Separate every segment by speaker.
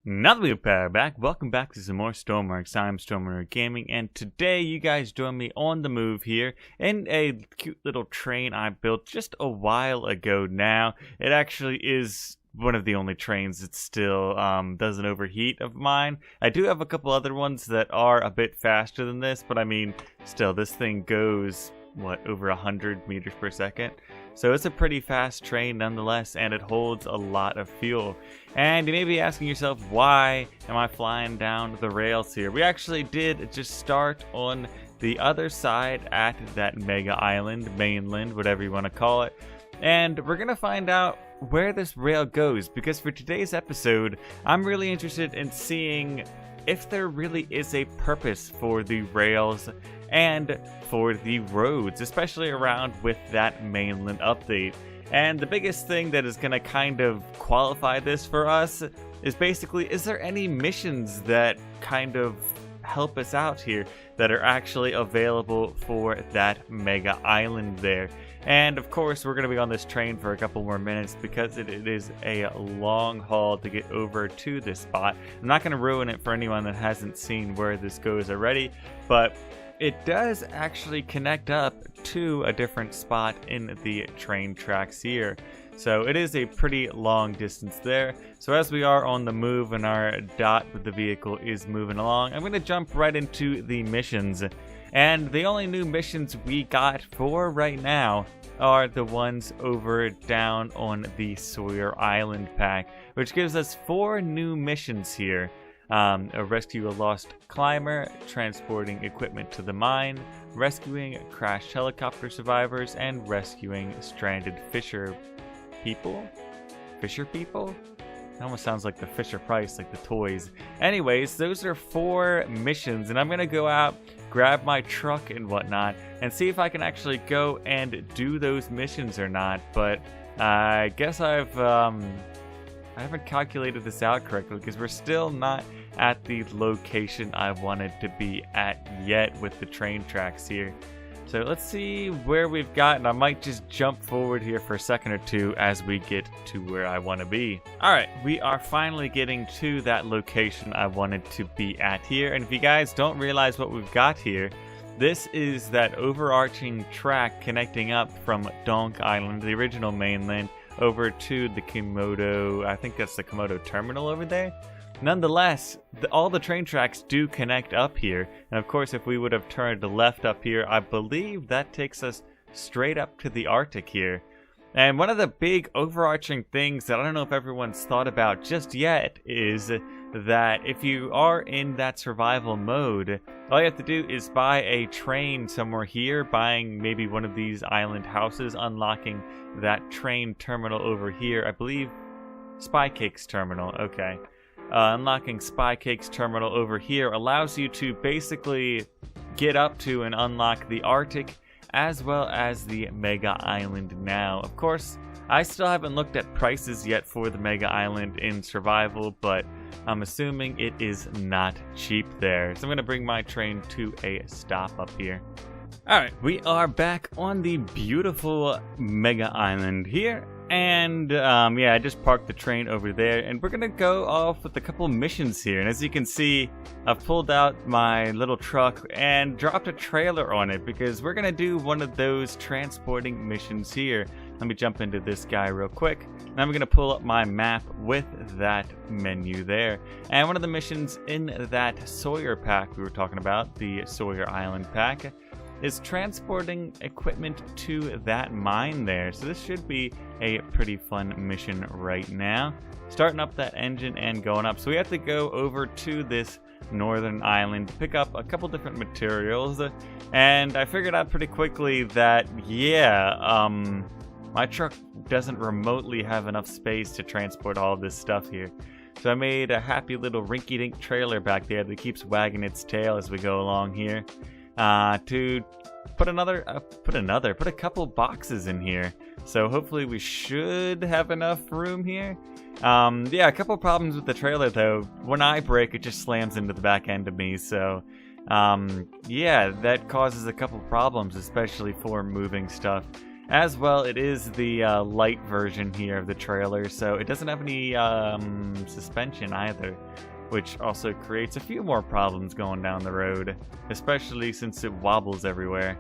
Speaker 1: Now that we're power back, welcome back to some more Stormworks. I'm StormRunner Gaming, and today you guys join me on the move here in a cute little train I built just a while ago now. It actually is one of the only trains that still doesn't overheat of mine. I do have a couple other ones that are a bit faster than this, but I mean, still, this thing goes, what, over 100 meters per second? So it's a pretty fast train nonetheless, and it holds a lot of fuel. And you may be asking yourself, why am I flying down the rails here? We actually did just start on the other side at that mega island, mainland, whatever you want to call it. And we're going to find out where this rail goes, because for today's episode, I'm really interested in seeing if there really is a purpose for the rails and for the roads, especially around with that mainland update. And the biggest thing that is going to kind of qualify this for us is basically, is there any missions that kind of help us out here that are actually available for that mega island there? And of course, we're going to be on this train for a couple more minutes because it is a long haul to get over to this spot. I'm not going to ruin it for anyone that hasn't seen where this goes already, but it does actually connect up to a different spot in the train tracks here. So it is a pretty long distance there. So as we are on the move and our dot with the vehicle is moving along, I'm going to jump right into the missions. And the only new missions we got for right now are the ones over down on the Sawyer Island pack, which gives us 4 new missions here. Rescue a lost climber, transporting equipment to the mine, rescuing crashed helicopter survivors, and rescuing stranded fisher people? It almost sounds like the Fisher Price, like the toys. Anyways, those are 4 missions, and I'm gonna go out, grab my truck and whatnot, and see if I can actually go and do those missions or not. But I guess I haven't calculated this out correctly because we're still not at the location I wanted to be at yet with the train tracks here. So let's see where we've gotten. I might just jump forward here for a second or two as we get to where I want to be. Alright, we are finally getting to that location I wanted to be at here. And if you guys don't realize what we've got here, this is that overarching track connecting up from Donk Island, the original mainland, over to the Komodo, I think that's the Komodo terminal over there. Nonetheless, all the train tracks do connect up here, and of course if we would have turned left up here, I believe that takes us straight up to the Arctic here. And one of the big overarching things that I don't know if everyone's thought about just yet is that if you are in that survival mode, all you have to do is buy a train somewhere here, buying maybe one of these island houses, unlocking that train terminal over here. I believe Spy Cake's terminal, okay. Unlocking Spy Cake's terminal over here allows you to basically get up to and unlock the Arctic as well as the Mega Island now. Of course, I still haven't looked at prices yet for the Mega Island in survival, but I'm assuming it is not cheap there. So I'm going to bring my train to a stop up here. Alright, we are back on the beautiful Mega Island here. And yeah, I just parked the train over there, and we're gonna go off with a couple missions here. And as you can see, I've pulled out my little truck and dropped a trailer on it because we're gonna do one of those transporting missions here. Let me jump into this guy real quick. Now I'm gonna pull up my map with that menu there. And one of the missions in that Sawyer pack we were talking about, the Sawyer Island pack, is transporting equipment to that mine there. So this should be a pretty fun mission right now. Starting up that engine and going up. So we have to go over to this northern island, pick up a couple different materials, and I figured out pretty quickly that, yeah, my truck doesn't remotely have enough space to transport all of this stuff here. So I made a happy little rinky-dink trailer back there that keeps wagging its tail as we go along here. To put a couple boxes in here. So hopefully we should have enough room here. Yeah, a couple problems with the trailer though. When I brake, it just slams into the back end of me. So yeah, that causes a couple problems, especially for moving stuff. As well, it is the light version here of the trailer, so it doesn't have any suspension either, which also creates a few more problems going down the road, especially since it wobbles everywhere.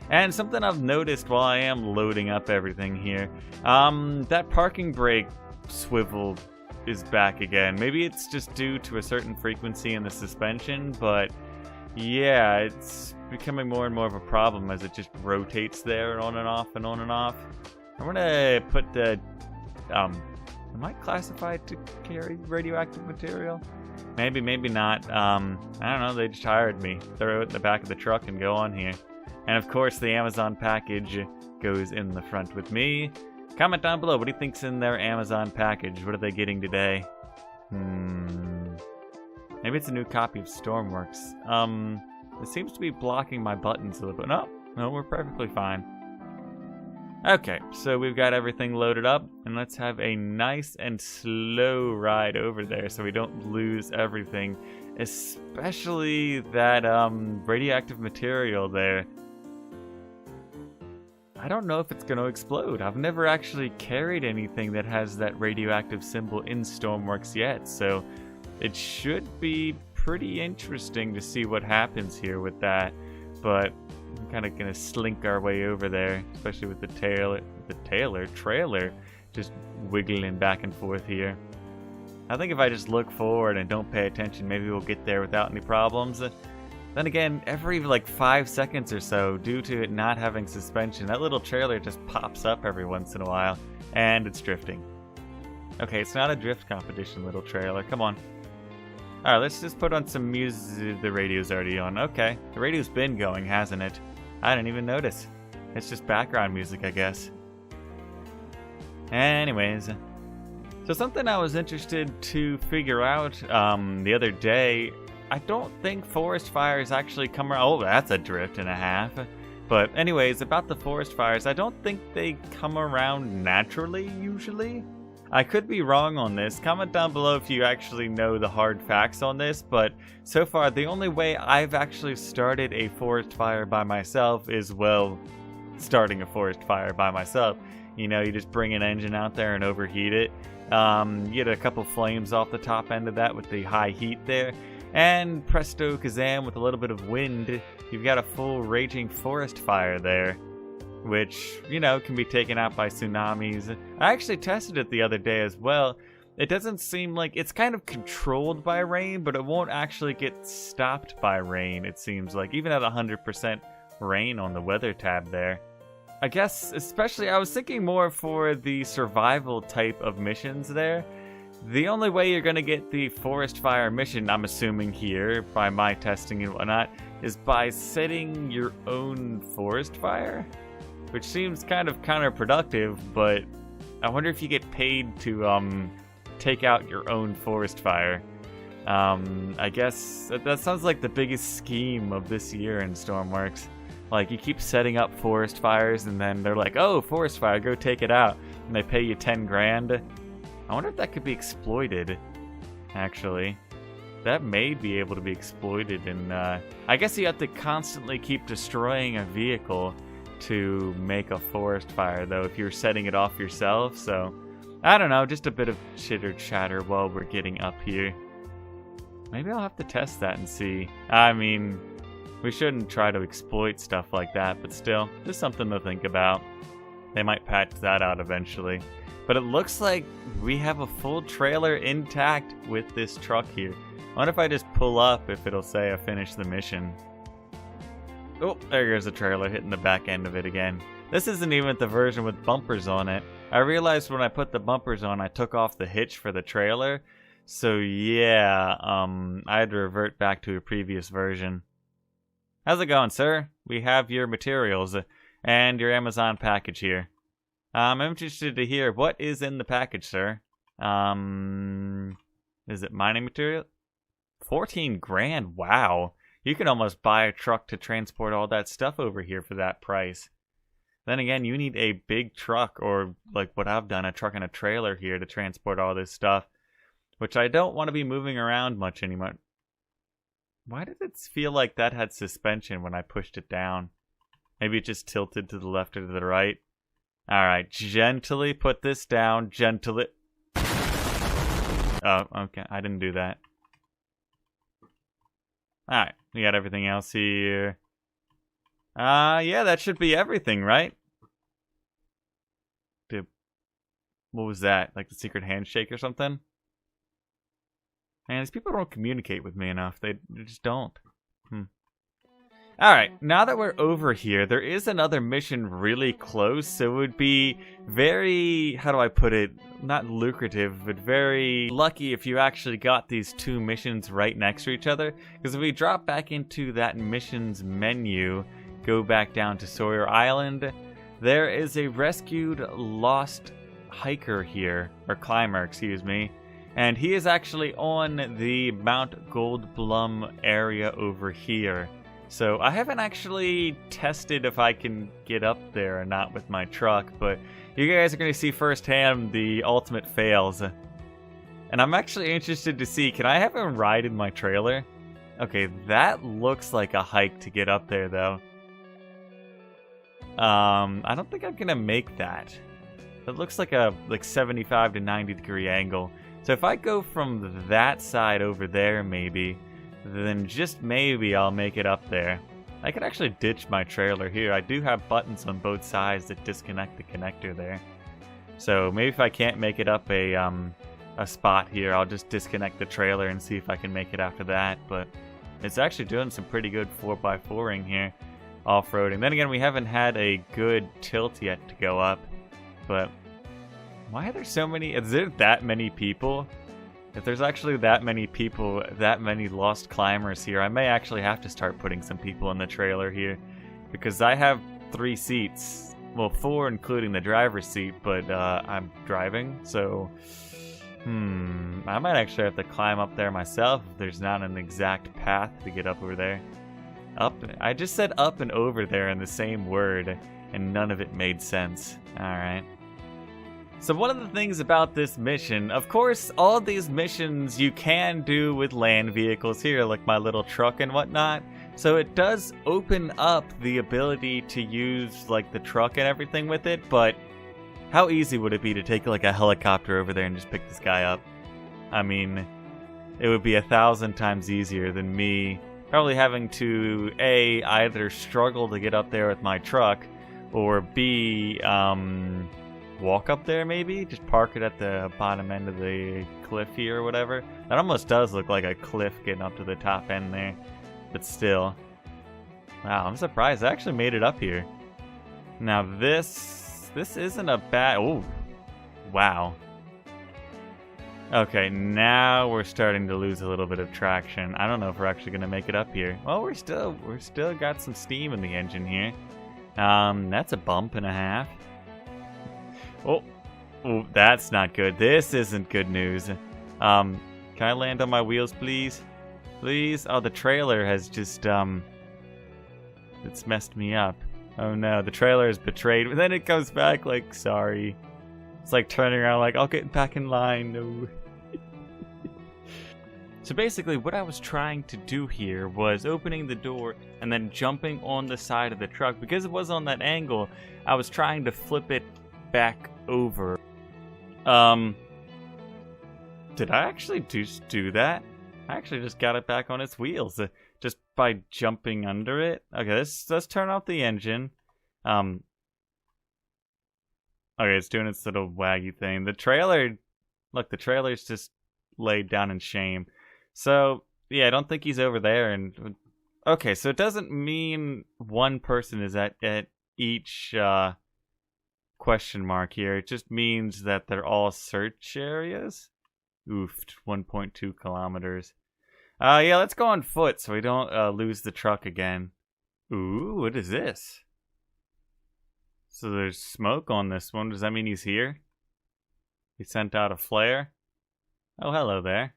Speaker 1: And something I've noticed while I am loading up everything here, that parking brake swivel is back again. Maybe it's just due to a certain frequency in the suspension, but yeah, it's becoming more and more of a problem as it just rotates there and on and off and on and off. I'm gonna put the, am I classified to carry radioactive material? Maybe, maybe not. I don't know, they just hired me. Throw it in the back of the truck and go on here. And of course the Amazon package goes in the front with me. Comment down below, what do you think's in their Amazon package? What are they getting today? Maybe it's a new copy of Stormworks. It seems to be blocking my buttons a little bit. No, we're perfectly fine. Okay, so we've got everything loaded up, and let's have a nice and slow ride over there so we don't lose everything, especially that radioactive material there. I don't know if it's going to explode. I've never actually carried anything that has that radioactive symbol in Stormworks yet, so it should be pretty interesting to see what happens here with that. But I'm kind of going to slink our way over there, especially with the trailer just wiggling back and forth here. I think if I just look forward and don't pay attention, maybe we'll get there without any problems. Then again, every like 5 seconds or so, due to it not having suspension, that little trailer just pops up every once in a while, and it's drifting. Okay, it's not a drift competition, little trailer. Come on. Alright, let's just put on some music. The radio's already on. Okay, the radio's been going, hasn't it? I didn't even notice. It's just background music, I guess. Anyways, so something I was interested to figure out the other day, I don't think forest fires actually come around. Oh, that's a drift and a half. But anyways, about the forest fires, I don't think they come around naturally, usually. I could be wrong on this. Comment down below if you actually know the hard facts on this, but so far the only way I've actually started a forest fire by myself is, well, starting a forest fire by myself. You know, you just bring an engine out there and overheat it. You get a couple flames off the top end of that with the high heat there, and presto kazam, with a little bit of wind, you've got a full raging forest fire there, which, you know, can be taken out by tsunamis. I actually tested it the other day as well. It doesn't seem like it's kind of controlled by rain, but it won't actually get stopped by rain, it seems like, even at 100% rain on the weather tab there. I guess, especially, I was thinking more for the survival type of missions there. The only way you're going to get the forest fire mission, I'm assuming here, by my testing and whatnot, is by setting your own forest fire, which seems kind of counterproductive, but I wonder if you get paid to take out your own forest fire. I guess that sounds like the biggest scheme of this year in Stormworks. Like, you keep setting up forest fires, and then they're like, oh, forest fire, go take it out, and they pay you 10 grand. I wonder if that could be exploited, actually. That may be able to be exploited, and I guess you have to constantly keep destroying a vehicle to make a forest fire, though, if you're setting it off yourself. So I don't know, just a bit of chitter chatter while we're getting up here. Maybe I'll have to test that and see. I mean, we shouldn't try to exploit stuff like that, but still, just something to think about. They might patch that out eventually. But it looks like we have a full trailer intact with this truck here. I wonder if I just pull up if it'll say I finished the mission. Oh, there goes the trailer hitting the back end of it again. This isn't even the version with bumpers on it. I realized when I put the bumpers on, I took off the hitch for the trailer. So yeah, I had to revert back to a previous version. How's it going, sir? We have your materials and your Amazon package here. I'm interested to hear what is in the package, sir. Is it mining material? 14 grand, wow. You can almost buy a truck to transport all that stuff over here for that price. Then again, you need a big truck, or like what I've done, a truck and a trailer here to transport all this stuff, which I don't want to be moving around much anymore. Why did it feel like that had suspension when I pushed it down? Maybe it just tilted to the left or to the right. Alright, gently put this down. Gently. Oh, okay. I didn't do that. Alright, we got everything else here. Yeah, that should be everything, right? What was that? Like the secret handshake or something? Man, these people don't communicate with me enough. They just don't. Alright, now that we're over here, there is another mission really close, so it would be very, how do I put it, not lucrative, but very lucky if you actually got these two missions right next to each other, because if we drop back into that missions menu, go back down to Sawyer Island, there is a rescued lost hiker here, or climber, excuse me, and he is actually on the Mount Goldblum area over here. So I haven't actually tested if I can get up there or not with my truck, but you guys are going to see firsthand the ultimate fails. And I'm actually interested to see, can I have him ride in my trailer? Okay, that looks like a hike to get up there though. I don't think I'm going to make that. It looks like a 75 to 90 degree angle. So if I go from that side over there maybe, then just maybe I'll make it up there. I could actually ditch my trailer here. I do have buttons on both sides that disconnect the connector there. So maybe if I can't make it up a spot here, I'll just disconnect the trailer and see if I can make it after that. But it's actually doing some pretty good 4x4ing here, off-roading. Then again, we haven't had a good tilt yet to go up. But why are there so many? Is there that many people? If there's actually that many people, that many lost climbers here, I may actually have to start putting some people in the trailer here. Because I have 3 seats. Well, 4 including the driver's seat, but I'm driving, so... I might actually have to climb up there myself if there's not an exact path to get up over there. Up? I just said up and over there in the same word, and none of it made sense. Alright. So one of the things about this mission, of course, all of these missions you can do with land vehicles here, like my little truck and whatnot. So it does open up the ability to use like the truck and everything with it, but how easy would it be to take like a helicopter over there and just pick this guy up? I mean, it would be 1,000 times easier than me probably having to A, either struggle to get up there with my truck, or B, walk up there maybe? Just park it at the bottom end of the cliff here or whatever. That almost does look like a cliff getting up to the top end there. But still. Wow, I'm surprised I actually made it up here. Now this isn't a bad... Oh, wow. Okay, now we're starting to lose a little bit of traction. I don't know if we're actually going to make it up here. Well, we're still got some steam in the engine here. That's a bump and a half. Oh, that's not good. This isn't good news. Can I land on my wheels, please? Please? Oh, the trailer has just, it's messed me up. Oh no, the trailer is betrayed. But then it comes back like, sorry. It's like turning around like, I'll get back in line. No. So basically, what I was trying to do here was opening the door and then jumping on the side of the truck. Because it was on that angle, I was trying to flip it back over. Did I actually just do that? I actually just got it back on its wheels just by jumping under it. Okay, let's turn off the engine. Okay, it's doing its little waggy thing. The trailer, look, the trailer's just laid down in shame. So, yeah, I don't think he's over there. And okay, so it doesn't mean one person is at each question mark here. It just means that they're all search areas. Oof, 1.2 kilometers. Yeah, let's go on foot so we don't lose the truck again. Ooh, what is this? So there's smoke on this one. Does that mean he's here? He sent out a flare? Oh, hello there.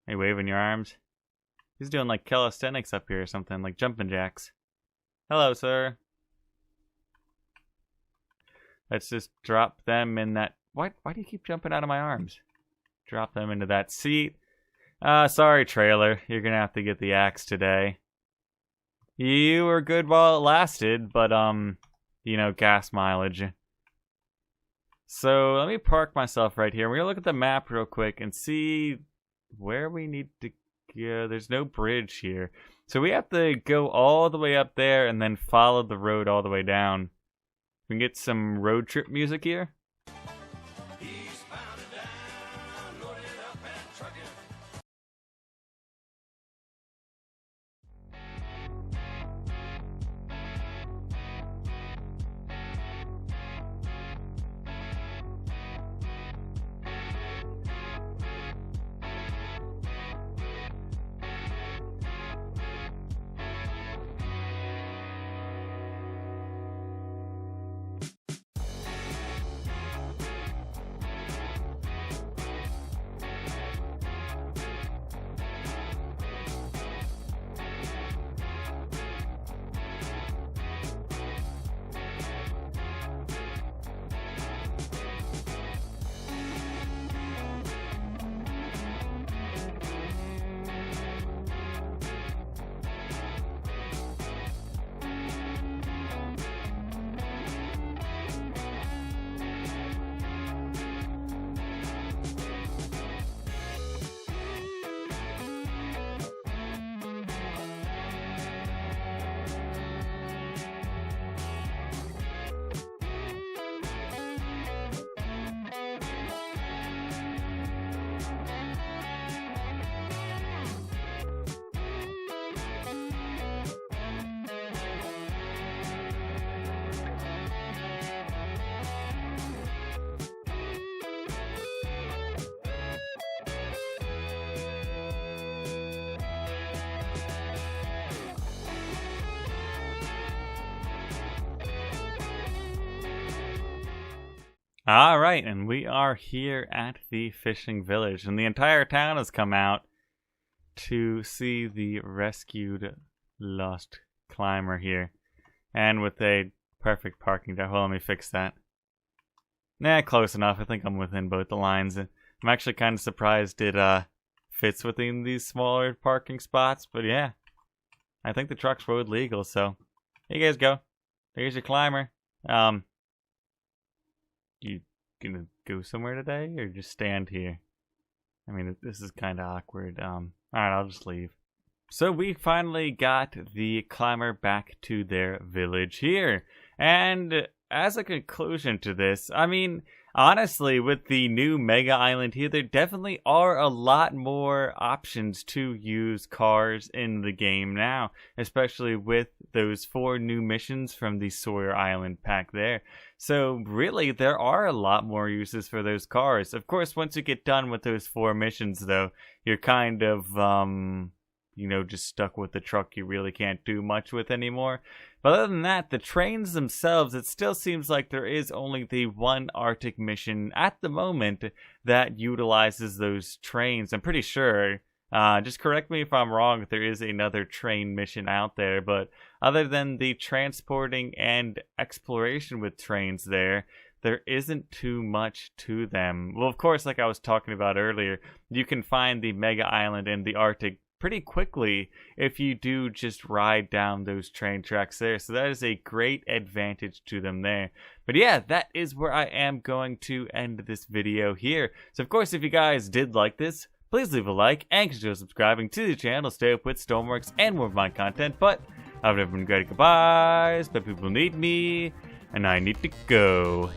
Speaker 1: Are you waving your arms? He's doing like calisthenics up here or something, like jumping jacks. Hello, sir. Let's just drop them in that... Why do you keep jumping out of my arms? Drop them into that seat. Sorry, trailer. You're gonna have to get the axe today. You were good while it lasted, but, you know, gas mileage. So let me park myself right here. We're gonna look at the map real quick and see where we need to go. There's no bridge here. So we have to go all the way up there and then follow the road all the way down. We can get some road trip music here. Alright, and we are here at the fishing village, and the entire town has come out to see the rescued lost climber here. And with a perfect parking deck. Well, let me fix that. Nah, close enough. I think I'm within both the lines. I'm actually kind of surprised it fits within these smaller parking spots, but yeah. I think the truck's road legal, so here you guys go. There's your climber. You gonna go somewhere today or just stand here? I mean, this is kind of awkward. Alright, I'll just leave. So we finally got the climber back to their village here. And as a conclusion to this, I mean, honestly, with the new Mega Island here, there definitely are a lot more options to use cars in the game now, especially with those 4 new missions from the Sawyer Island pack there. So really, there are a lot more uses for those cars. Of course, once you get done with those 4 missions, though, you're kind of, you know, just stuck with the truck you really can't do much with anymore. But other than that, the trains themselves, it still seems like there is only the one Arctic mission at the moment that utilizes those trains. I'm pretty sure. Just correct me if I'm wrong if there is another train mission out there. But other than the transporting and exploration with trains there isn't too much to them. Well, of course, like I was talking about earlier, you can find the Mega Island in the Arctic pretty quickly if you do just ride down those train tracks there. So that is a great advantage to them there. But yeah, that is where I am going to end this video here. So of course, if you guys did like this, please leave a like and consider subscribing to the channel to stay up with Stormworks and more of my content. But I've been great. Goodbyes, but people need me, and I need to go.